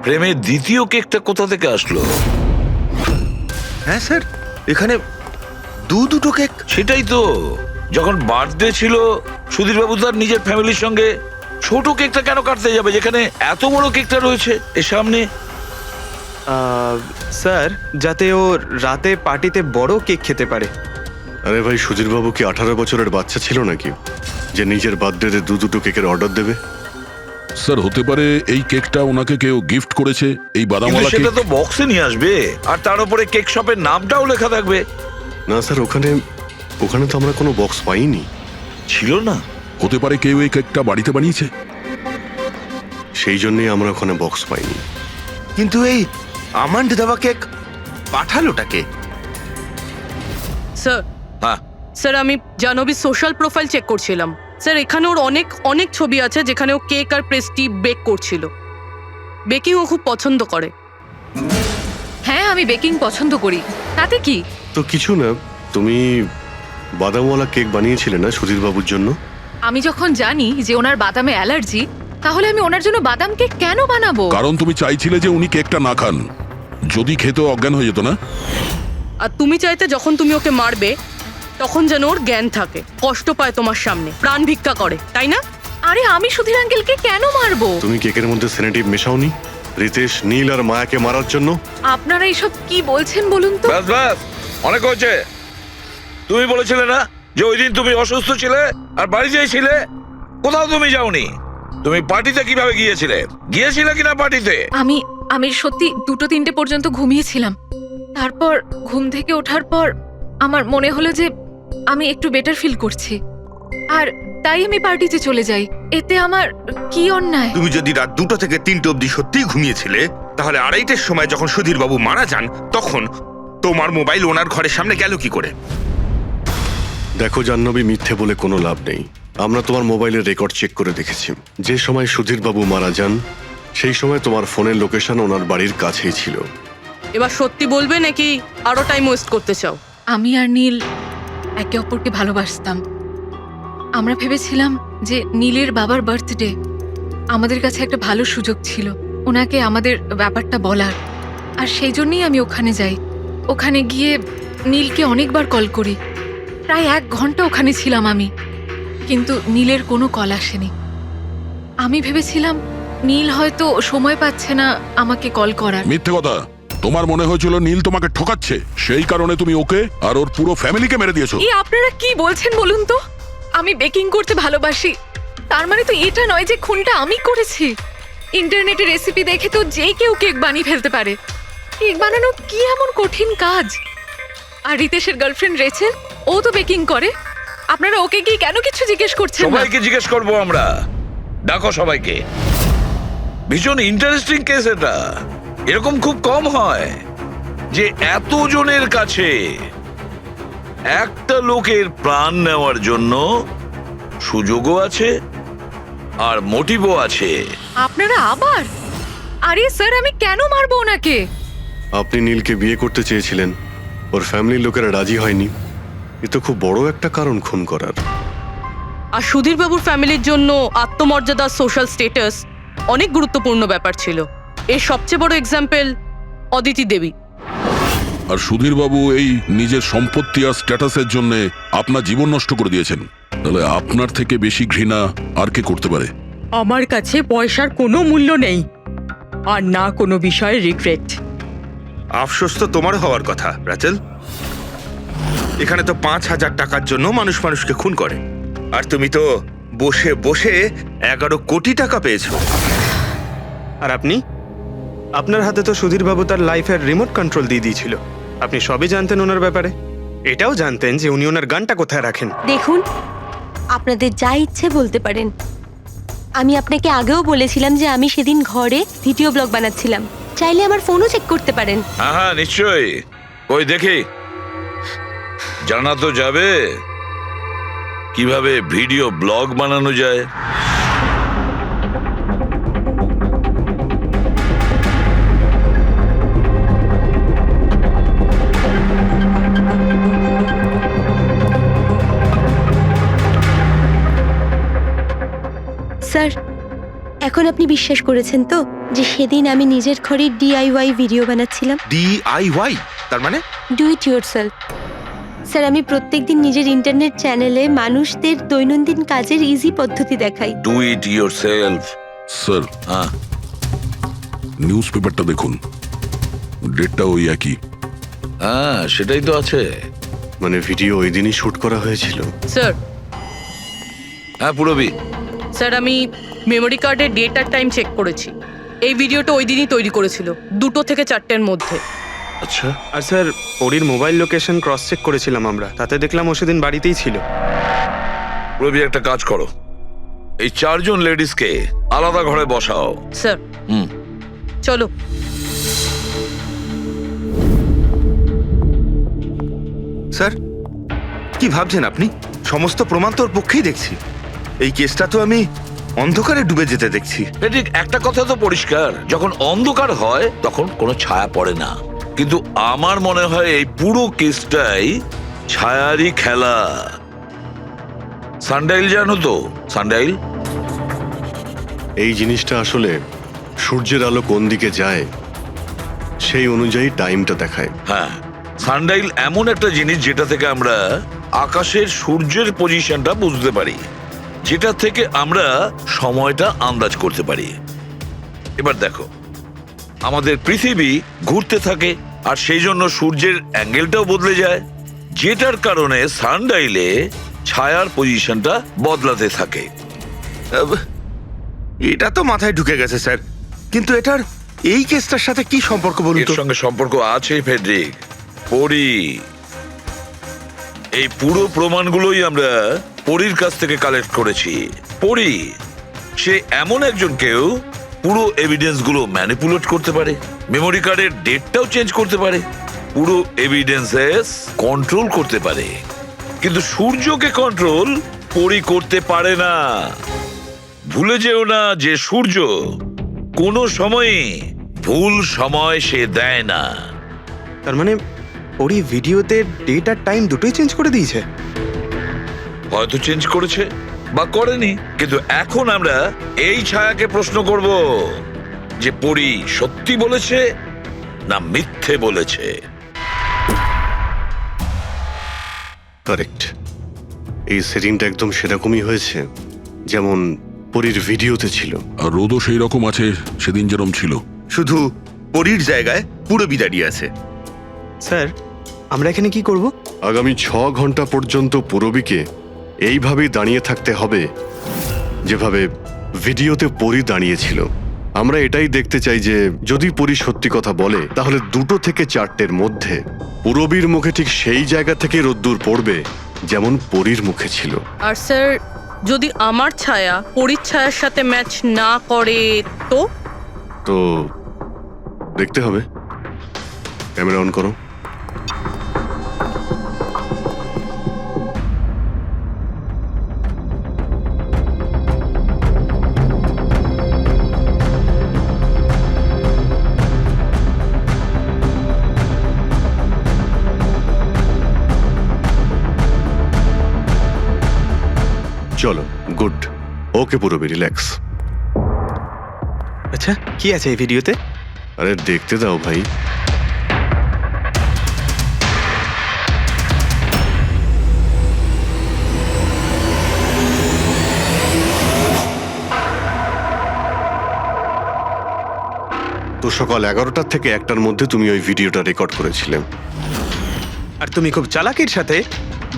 Speaker 4: প্রেমের দ্বিতীয় কেকটা কোথা থেকে আসলো?
Speaker 8: হ্যাঁ স্যার, এখানে দুটো কেক।
Speaker 4: সেটাই তো, যখন বার্থডে ছিল সুধীর বাবু তার নিজের ফ্যামিলির সঙ্গে, ছোট কেকটা কেন কাটতে যাবে যেখানে এত বড় কেকটা রয়েছে এর সামনে?
Speaker 9: স্যার, যাতে ও রাতে পার্টিতে বড় কেক খেতে পারে।
Speaker 3: আরে ভাই, সুধীর বাবু কি 18 বছরের বাচ্চা ছিল নাকি যে নিজের বার্থডেতে দুটো কেকের অর্ডার দেবে?
Speaker 2: স্যার, হতে পারে এই কেকটা ওনাকে কেউ গিফট করেছে, এই
Speaker 4: কিন্তু
Speaker 2: বাদামওয়ালা কেক।
Speaker 4: সেটা তো বক্সে নিয়ে আসবে, আর তার উপরে কেক শপের নামটাও লেখা থাকবে।
Speaker 3: না স্যার, ওখানে তো আমরা কোনো বক্স পাইনি।
Speaker 4: ছিল না?
Speaker 2: হতে পারে কেউ এই কেকটা বাড়িতে বানিয়েছে।
Speaker 3: সেই জন্যই আমরা ওখানে বক্স পাইনি।
Speaker 8: কিন্তু এই আমন্ড দেওয়া কেক পাঠালোটাকে?
Speaker 12: স্যার,
Speaker 4: হ্যাঁ,
Speaker 12: স্যার আমি জাহ্নবীর সোশ্যাল প্রোফাইল চেক করছিলাম। স্যার, এখানে ওর অনেক অনেক ছবি আছে যেখানে ও কেক আর পেস্ট্রি বেক করছিল। বেকিং ও খুব পছন্দ করে।
Speaker 10: হ্যাঁ, আমি বেকিং পছন্দ করি, তাতে কি?
Speaker 3: তো কিছু না, তুমি বাদামওয়ালা কেক বানিয়েছিলে না সুধীর বাবুর জন্য?
Speaker 10: আমি যখন জানি যে ওনার বাদামে অ্যালার্জি, তাহলে আমি ওনার জন্য বাদাম কেক কেন বানাবো?
Speaker 2: কারণ তুমি চাইছিলে যে উনি কেকটা না খান, যদি খেতে অজ্ঞান হয়ে যেত না।
Speaker 12: আর তুমি চাইতে যখন তুমি ওকে মারবে তখন যেন ওর জ্ঞান থাকে, কষ্ট পায় তোমার সামনে, প্রাণ ভিক্ষা করে, তাই না?
Speaker 10: আরে আমি সুধীর আঙ্কেলকে কেন মারবো?
Speaker 3: তুমি কেকের মধ্যে সেনেটিভ মেশাওনি রিতেশ, নীল আর মায়াকে মারার জন্য?
Speaker 10: আপনারা এইসব কি বলছেন বলুন তো?
Speaker 4: ব্যাস ব্যাস, অনেক হয়েছে। তুমি বলেছিলে না যে ওই দিন তুমি অসুস্থ ছিলে আর বাড়িতে ছিলে? কোথাও তুমি যাওনি। তুমি পার্টিতে কিভাবে গিয়েছিলে কিনা পার্টিতে?
Speaker 10: আমি সত্যি 2-3টে পর্যন্ত ঘুমিয়েছিলাম। তারপর ঘুম থেকে ওঠার পর আমার মনে হলো যে আমি একটু বেটার ফিল করছি, আর তাই আমি পার্টিতে চলে যাই। এতে আমার কি অন্যায়?
Speaker 8: তুমি যদি রাত 2টো থেকে 3টে অবধি সত্যিই ঘুমিয়েছিলে, তাহলে 2:30টার সময় যখন সুধীর বাবু মারা যান, তখন তোমার মোবাইল ওনার ঘরের সামনে গেল কি করে?
Speaker 3: দেখো জাহ্নবী, মিথ্যে বলে কোনো লাভ নেই। আমরা তোমার মোবাইলের রেকর্ড চেক করে দেখেছি। যে সময় সুধীর বাবু মারা যান সেই সময় তোমার ফোনের লোকেশন ওনার বাড়ির কাছেই ছিল।
Speaker 12: এবার সত্যি বলবে নাকি আরো টাইম ওয়েস্ট করতে চাও?
Speaker 10: আমি আর নীল একে অপরকে ভালোবাসতাম। আমরা ভেবেছিলাম যে নীলের বাবার বার্থডে, আমাদের কাছে একটা ভালো সুযোগ ছিল ওনাকে আমাদের ব্যাপারটা বলার, আর সেই জন্যই আমি ওখানে যাই। ওখানে গিয়ে নীলকে অনেকবার কল করি, প্রায় 1 ঘন্টা ওখানে ছিলাম আমি, কিন্তু নীলের কোনো কল আসেনি। আমি ভেবেছিলাম নীল হয়তো সময় পাচ্ছে না আমাকে কল করার।
Speaker 2: মিথ্যে কথা। তোমার মনে হয়েছিল নীল তোমাকে ঠকাচ্ছে, সেই কারণে তুমি ওকে আর ওর পুরো ফ্যামিলিকে মেরে দিয়েছো।
Speaker 10: এই আপনারা কি বলছেন বলুন তো? আমি বেকিং করতে ভালোবাসি, তার মানে তো এটা নয় যে খুনটা আমি করেছি। ইন্টারনেটে রেসিপি দেখে তো যে কেউ কেক বানিয়ে ফেলতে পারে। কেক বানানো কি এমন কঠিন কাজ? আর রিতেশের গার্লফ্রেন্ড রেচেল, ও তো বেকিং করে। আপনারা ওকে কি কেন কিছু জিজ্ঞেস করছেন না?
Speaker 4: সবাইকে জিজ্ঞেস করবো আমরা। ডাকো সবাইকে। ভীষণ ইন্টারেস্টিং কেস এটা। এরকম খুব কম হয় যে এতজনের কাছে একটা লোকের প্রাণ নেওয়ার জন্য সুযোগও আছে আর মোটিভও আছে।
Speaker 10: আপনারা আবার? আরে স্যার, আমি কেন মারবো ওনাকে?
Speaker 3: আপনি নীলকে বিয়ে করতে চেয়েছিলেন, ওর ফ্যামিলির লোকেরা রাজি হয়নি। এ তো খুব বড় একটা কারণ খুন করার।
Speaker 12: আর সুধীর বাবুর ফ্যামিলির জন্য আত্মমর্যাদা, সোশ্যাল স্ট্যাটাস অনেক গুরুত্বপূর্ণ ব্যাপার ছিল। এর সবচেয়ে বড় এক্সাম্পল অদিতি দেবী।
Speaker 2: আর সুধীর বাবু এই নিজের সম্পত্তি আর স্ট্যাটাসের জন্য আপনার জীবন নষ্ট করে দিয়েছেন। তাহলে আপনার থেকে বেশি ঘৃণা আর কে করতে পারে?
Speaker 7: আমার কাছে পয়সার কোনো মূল্য নেই, আর না কোনো বিষয়ে রিগ্রেট।
Speaker 8: আফসোস তো তোমার হওয়ার কথা রাচেল। এখানে তো 5,000 টাকার জন্য মানুষ মানুষকে খুন করে, আর তুমি তো বসে বসে 11 কোটি টাকা পেয়েছো।
Speaker 9: আর আপনি? আপনার হাতে তো সুধীর বাবু তার লাইফের রিমোট কন্ট্রোল দিয়ে দিয়েছিল। আপনি সবই জানতেন ওনার ব্যাপারে। এটাও জানতেন যে উনি ওনার গানটা কোথায় রাখেন।
Speaker 6: দেখুন, আপনাদের যা ইচ্ছে বলতে পারেন। আমি আপনাকে আগেও বলেছিলাম যে আমি সেদিন ঘরে ভিডিও ব্লগ বানাচ্ছিলাম। চাইলে আমার ফোনও চেক করতে পারেন।
Speaker 4: হ্যাঁ হ্যাঁ নিশ্চয়ই। ওই দেখি, জানা তো যাবে কিভাবে ভিডিও ব্লগ বানানো যায়।
Speaker 6: স্যার, এখন আপনি বিশ্বাস করেছেন তো যে সেদিন আমি নিজের ঘরে DIY ভিডিও বানাচ্ছিলাম?
Speaker 8: DIY তার মানে?
Speaker 6: Do it yourself. স্যার, আমি প্রত্যেকদিন নিজের ইন্টারনেট চ্যানেলে মানুষদের দৈনন্দিন কাজের ইজি পদ্ধতি দেখাই।
Speaker 4: Do it yourself.
Speaker 2: স্যার,
Speaker 4: হ্যাঁ
Speaker 2: নিউজ পেপারটা দেখুন, ডেটটা ওই একই।
Speaker 4: হ্যাঁ সেটাই তো আছে।
Speaker 3: মানে ভিডিও ওই দিনই শুট করা হয়েছিল?
Speaker 12: স্যার,
Speaker 4: হ্যাঁ পুরবি।
Speaker 12: স্যার আমি মেমোরি কার্ডের ডেট আর টাইম চেক করেছি। এই ভিডিওটা ওই দিনই তৈরি করেছিল, 2টো থেকে 4টের মধ্যে।
Speaker 4: আচ্ছা,
Speaker 9: আর স্যার ওরির মোবাইল লোকেশন ক্রস চেক করেছিলাম আমরা, তাতে দেখলাম ও সেদিন বাড়িতেই ছিল।
Speaker 4: পুরবি একটা কাজ করো, এই 4 জন লেডিসকে আলাদা ঘরে বসাও।
Speaker 12: স্যার
Speaker 4: হুম।
Speaker 12: চলো।
Speaker 8: স্যার কি ভাবছেন আপনি? সমস্ত প্রমাণ তো ওর পক্ষেই দেখছি। এই কেসটা তো আমি অন্ধকারে ডুবে যেতে দেখছি।
Speaker 4: ঠিক একটা কথা তো পরিষ্কার, যখন অন্ধকার হয় তখন কোনো ছায়া পড়ে না। কিন্তু আমার মনে হয় এই পুরো কেসটাই ছায়ারই খেলা। সানডাইল জানো তো? সানডাইল
Speaker 3: এই জিনিসটা আসলে সূর্যের আলো কোন দিকে যায় সেই অনুযায়ী টাইমটা দেখায়।
Speaker 4: হ্যাঁ, সানডাইল এমন একটা জিনিস যেটা থেকে আমরা আকাশের সূর্যের পজিশনটা বুঝতে পারি, যেটা থেকে আমরা সময়টা আন্দাজ করতে পারি। এবার দেখো, আমাদের পৃথিবী ঘুরতে থাকে আর সেই জন্য সূর্যের অ্যাঙ্গেলটাও বদলে যায়, যেটার কারণে সানডাইলে ছায়ার পজিশনটা বদলাতে থাকে।
Speaker 8: এটা তো মাথায় ঢুকে গেছে স্যার, কিন্তু এটার এই কেসটার সাথে কি সম্পর্ক বলুন
Speaker 4: এর
Speaker 8: তো?
Speaker 4: সঙ্গে সম্পর্ক আছে ফেডরিক। পরি, এই পুরো প্রমাণগুলোই আমরা পরীর কাছ থেকে কালেক্ট করেছি। পরি সে এমন একজন কেউ পুরো এভিডেন্স গুলো ম্যানিপুলেট করতে পারে, মেমোরি কার্ডের ডেটটাও চেঞ্জ করতে পারে, পুরো এভিডেন্সেস কন্ট্রোল করতে পারে। কিন্তু সূর্যকে কন্ট্রোল পরি করতে পারে না। ভুলে যেও না যে সূর্য কোনো সময়ই ভুল সময় সে দেয় না।
Speaker 9: তার মানে ওরি ভিডিওতে ডেট আর টাইম দুটোই চেঞ্জ করে দিয়েছে?
Speaker 4: হয়তো চেঞ্জ করেছে বা করেনি, কিন্তু এখন আমরা এই ছায়াকে প্রশ্ন করব যে পরি সত্যি বলেছে না মিথ্যে বলেছে।
Speaker 3: কারেক্ট। এই সেটিংটা একদম সেরকমই হয়েছে যেমন পরীর ভিডিওতে ছিল।
Speaker 2: আর রোদও সেই রকম আছে সেদিন যেরকম ছিল।
Speaker 8: শুধু পরীর জায়গায় পুরবি দাঁড়িয়ে আছে।
Speaker 9: স্যার আমরা এখানে কি করব?
Speaker 3: আগামী 6 ঘন্টা পর্যন্ত পুরবীকে এইভাবেই দাঁড়িয়ে থাকতে হবে যেভাবে ভিডিওতে পরী দাঁড়িয়েছিল। আমরা এটাই দেখতে চাই যে যদি পরী সত্যি কথা বলে তাহলে 2টো থেকে 4টের মধ্যে পুরবীর মুখে ঠিক সেই জায়গা থেকে রোদ্দুর পড়বে যেমন পরীর মুখে ছিল।
Speaker 12: আর স্যার, যদি আমার ছায়া পরীর ছায়ার সাথে ম্যাচ না করে তো?
Speaker 3: তো দেখতে হবে। ক্যামেরা অন করো। চলো, গুড। ওকে পুরবী, রিল্যাক্স।
Speaker 9: আচ্ছা কি আছে এই ভিডিওতে?
Speaker 3: আরে দেখতে দাও ভাই। তো সকাল 11টা থেকে 1টার মধ্যে তুমি ওই ভিডিওটা রেকর্ড করেছিলে।
Speaker 9: আর তুমি খুব চালাকির সাথে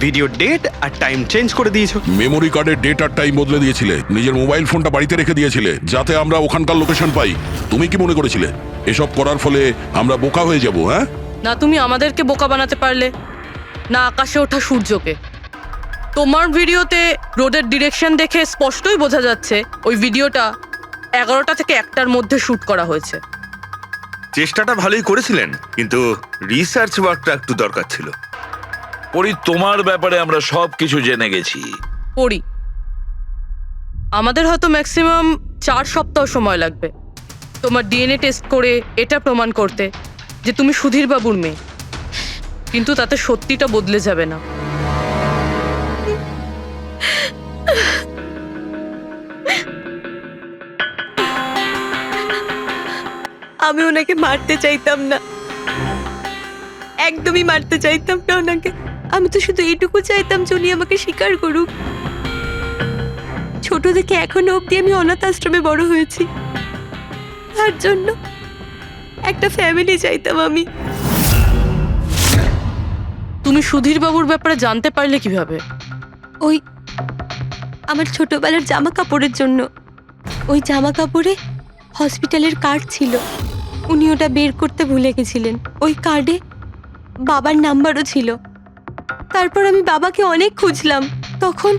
Speaker 9: ভিডিও ডেট আর টাইম চেঞ্জ করে দিয়েছো।
Speaker 2: মেমোরি কার্ডের ডেট আর টাইম বদলে দিয়েছিলে, নিজের মোবাইল ফোনটা বাড়িতে রেখে দিয়েছিলে যাতে আমরা ওখানকার লোকেশন পাই। তুমি কি মনে করেছিলে এসব করার ফলে আমরা বোকা হয়ে যাব? হ্যাঁ
Speaker 12: না, তুমি আমাদেরকে বোকা বানাতে পারলে। না আকাশে ওঠা সূর্যকে। তোমার ভিডিওতে রোডের ডিরেকশন দেখে স্পষ্টই বোঝা যাচ্ছে ওই ভিডিওটা 11টা থেকে 1টার মধ্যে শুট করা হয়েছে।
Speaker 8: চেষ্টাটা ভালোই করেছিলেন, কিন্তু রিসার্চ ওয়ার্কটা একটু দরকার ছিল।
Speaker 4: পরি, তোমার ব্যাপারে আমরা সব কিছু জেনে গেছি।
Speaker 12: পড়ি, আমাদের হয়তো ম্যাক্সিমাম 4 সপ্তাহ সময় লাগবে তোমার ডিএনএ টেস্ট করে এটা প্রমাণ করতে যে তুমি সুধীর বাবুর মেয়ে, কিন্তু তাতে সত্যিটা বদলে যাবে না।
Speaker 6: আমি ওনাকে মারতে চাইতাম না, একদমই মারতে চাইতাম না ওনাকে। আমি তো শুধু এইটুকু চাইতাম যে উনি আমাকে স্বীকার করুক। ছোট থেকে এখনো অবধি আমি অনাথ আশ্রমে বড় হয়েছি, তার জন্য একটা ফ্যামিলি চাইতাম আমি।
Speaker 12: তুমি সুধীর বাবুর ব্যাপারে জানতে পারলে কিভাবে?
Speaker 6: ওই আমার ছোটবেলার জামা কাপড়ের জন্য। ওই জামা কাপড়ে হসপিটালের কার্ড ছিল, উনি ওটা বের করতে ভুলে গেছিলেন। ওই কার্ডে বাবার নাম্বারও ছিল। তারপর আমি বাবাকে অনেক খুঁজলাম, তখন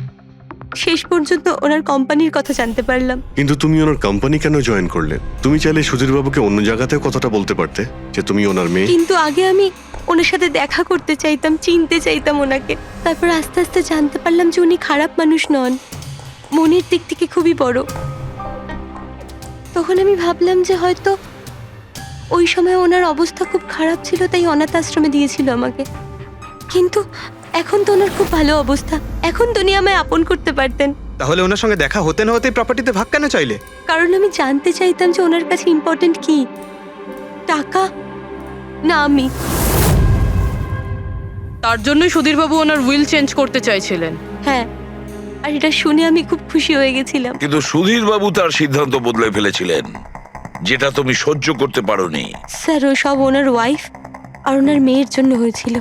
Speaker 6: শেষ পর্যন্ত ওনার কোম্পানির কথা জানতে পারলাম।
Speaker 3: কিন্তু তুমি ওনার কোম্পানি কেন জয়েন করলে? তুমি চাইলে সুধীরবাবুকে অন্য জায়গাতেও কথাটা বলতে পারতে যে তুমি ওনার মেয়ে।
Speaker 6: কিন্তু আগে আমি ওনার সাথে দেখা করতে চাইতাম, চিনতে চাইতাম ওনাকে। তারপর আস্তে আস্তে জানতে পারলাম যে উনি খারাপ মানুষ নন, মনের দিক থেকে খুবই বড়। তখন আমি ভাবলাম যে হয়তো ওই সময় ওনার অবস্থা খুব খারাপ ছিল, তাই অনাথ আশ্রমে দিয়েছিল আমাকে। কিন্তু এখন তো ওনার খুব ভালো অবস্থা, এখন তো উনি আমায় আপন করতে পারতেন।
Speaker 9: তাহলে ওনার সঙ্গে দেখা হতে না হতেই প্রপার্টিতে ভাগ কেন চাইলে?
Speaker 6: কারণ আমি জানতে চাইতাম যে ওনার কাছে ইম্পর্টেন্ট কি, টাকা না আমি।
Speaker 12: তার জন্যই সুধীর বাবু ওনার উইল চেঞ্জ করতে চাইছিলেন।
Speaker 6: হ্যাঁ, আর এটা শুনে আমি খুব খুশি হয়ে গেছিলাম।
Speaker 4: কিন্তু সুধীর বাবু তার সিদ্ধান্ত বদলে ফেলেছিলেন, যেটা তুমি সহ্য করতে পারোনি।
Speaker 6: স্যার, ও সব ওনার ওয়াইফ আর ওনার মেয়ের জন্য হয়েছিল।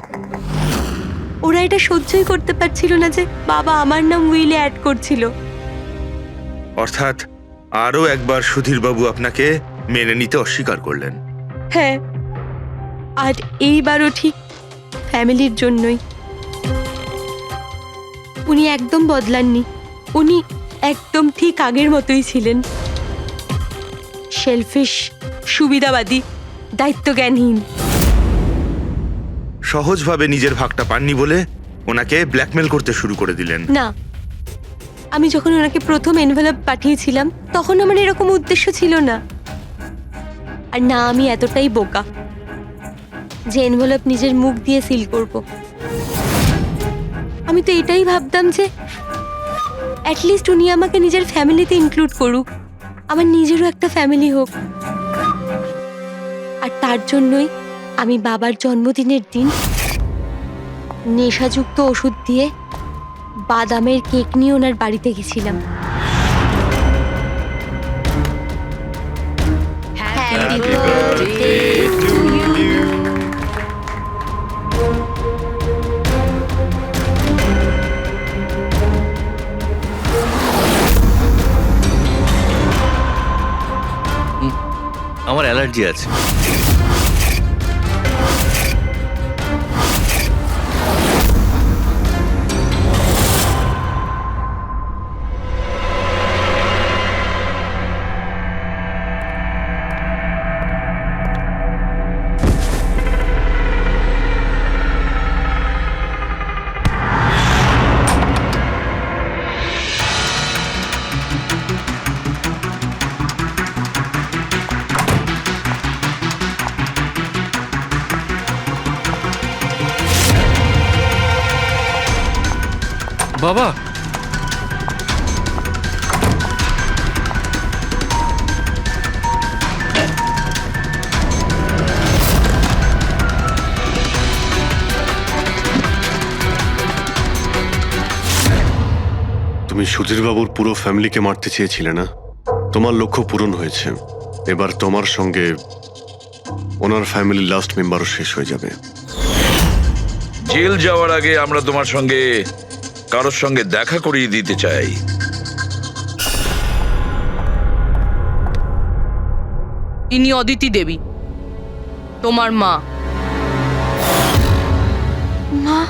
Speaker 6: ওরা এটা সহ্যই করতে পারছিল না যে বাবা আমার নাম উইলে অ্যাড করছিল।
Speaker 8: অর্থাৎ আরও একবার সুধীরবাবু আপনাকে মেনে নিতে অস্বীকার করলেন।
Speaker 6: হ্যাঁ, আর এইবারও ঠিক ফ্যামিলির জন্যই। উনি একদম বদলাননি, উনি একদম ঠিক আগের মতোই ছিলেন। সেলফিশ, সুবিধাবাদী, দায়িত্বজ্ঞানহীন।
Speaker 8: সহজভাবে নিজের ভাগটা পাননি বলে ওনাকে ব্ল্যাকমেল করতে শুরু করে দিলেন।
Speaker 6: না, আমি যখন ওনাকে প্রথম এনভেলপ পাঠিয়েছিলাম তখন আমার এরকম উদ্দেশ্য ছিল না। আর না আমি এতটাই বোকা যে এনভেলপ নিজের মুখ দিয়ে সিল করব। আমি তো এটাই ভাবতাম যে অ্যাটলিস্ট উনি আমাকে নিজের ফ্যামিলিতে ইনক্লুড করুক, আমার নিজেরও একটা ফ্যামিলি হোক। আর তার জন্যই আমি বাবার জন্মদিনের দিন নেশাযুক্ত ওষুধ দিয়ে বাদামের কেক নিয়ে ওনার বাড়িতে গেছিলাম। Happy birthday to you.
Speaker 11: আমার অ্যালার্জি আছে।
Speaker 1: বাবা,
Speaker 3: তুমি সুধীরবাবুর পুরো ফ্যামিলিকে মারতে চেয়েছিলে না? তোমার লক্ষ্য পূরণ হয়েছে। এবার তোমার সঙ্গে ওনার ফ্যামিলির লাস্ট মেম্বারও শেষ হয়ে যাবে।
Speaker 4: জেল যাওয়ার আগে আমরা তোমার সঙ্গে কারোর সঙ্গে দেখা করিয়ে দিতে চাই।
Speaker 12: ইনি অদিতি দেবী, তোমার মা।
Speaker 6: মা,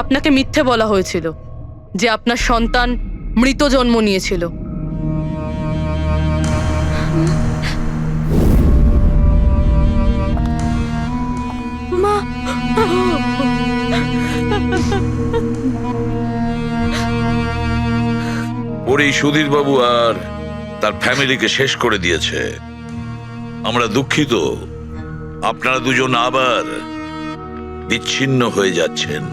Speaker 12: আপনাকে মিথ্যে বলা হয়েছিল যে আপনার সন্তান মৃত জন্ম নিয়েছিল।
Speaker 6: মা,
Speaker 4: ওর এই সুধীর বাবু আর তার ফ্যামিলিকে শেষ করে দিয়েছে। আমরা দুঃখিত, আপনারা দুজন আবার বিচ্ছিন্ন হয়ে যাচ্ছেন।